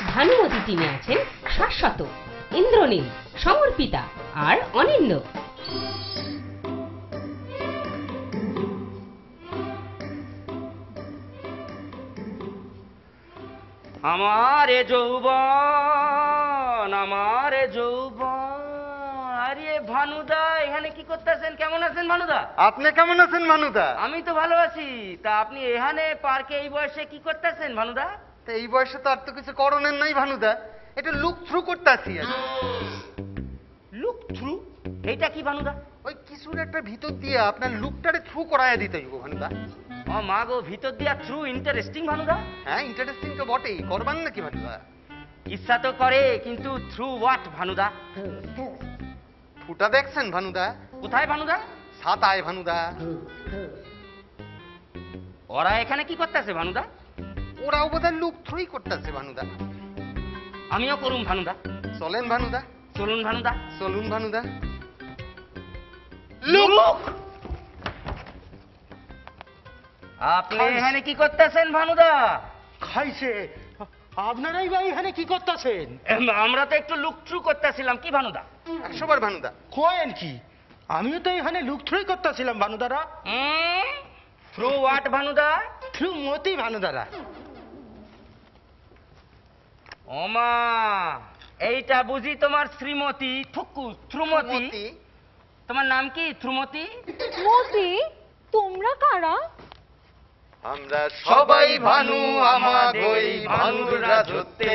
ভানুমতি টিমে আছেন শাশ্বত, ইন্দ্রনীল, সমর্পিতা আর অনিন্দ। আমারে যৌবন, আমারে যৌবন। আরে ভানুদা, এখানে কি করতেছেন? কেমন আছেন ভানুদা? আপনি কেমন আছেন ভানুদা? আমি তো ভালো আছি। তা আপনি এখানে পার্কে এই বয়সে কি করতেছেন ভানুদা? তা এই বয়সে তো আর তো কিছু করণের নাই ভানুদা, এটা লুক থ্রু করতেছি। Look through? এইটা কি ভানুদা? ওই কিছুর একটা ভিতর দিয়ে আপনার লুকটারে থ্রু করাইয়া দিতে হইব ভানুদা। ও মা গো, ভিতর দিয়া থ্রু ইন্টারেস্টিং ভানুদা। হ্যাঁ, ইন্টারেস্টিং তো বটেই, করবান নাকি ভানুদা? ইচ্ছা তো করে, কিন্তু থ্রু হোয়াট ভানুদা? ফুটা দেখছেন ভানুদা? কোথায় ভানুদা? ছাতায় ভানুদা। ওরা এখানে কি করতেছে ভানুদা? ওরাও বোধহয় লুক থ্রুই করতেছে ভানুদা। আমিও করুম ভানুদা। চলেন ভানুদা। চলুন ভানুদা। চলুন ভানুদা। লুক! আপনি এখানে কি করতেছেন ভানুদা? খাইছে। আপনারাই বা এখানে কি করতেছেন? আমরা তো একটু লুক থ্রু করতেছিলাম, কি ভানুদা? 100 বার ভানুদা। কোয়েন কি? আমিও তো এখানে লুক থ্রুই করতেছিলাম ভানুদারা। থ্রু হোয়াট ভানুদা? থ্রু মতি ভানুদারা। ওমা, এইটা বুঝি তোমার শ্রীমতী থুকু থ্রুমতি? তোমার নাম কি থ্রুমতি? মতি, তোমরা কারা? আমরা সবাই ভানু, আমাগোই ভানুর রাজত্বে,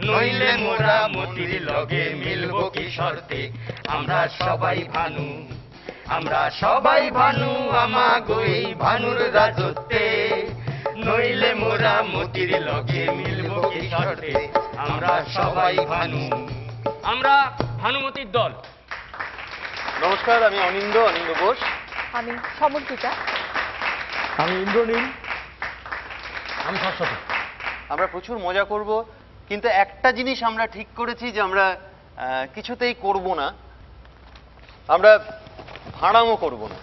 নইলে মোরা মতির লগে মিলবো কি শর্তে? আমরা সবাই ভানু, আমরা সবাই ভানু, আমাগোই ভানুর রাজত্বে, নইলে মোরা মতির লগে মিলবো কি শর্তে? আমরা সবাই ভানু। আমরা ভানুমতির দল। নমস্কার, আমি অনিন্দ বোস। আমি সমর্পিতা। আমি ইন্দ্রনীল। আমি শাশ্বত। আমরা প্রচুর মজা করব, কিন্তু একটা জিনিস আমরা ঠিক করেছি যে আমরা কিছুতেই করব না, আমরা ভাড়ামও করব না।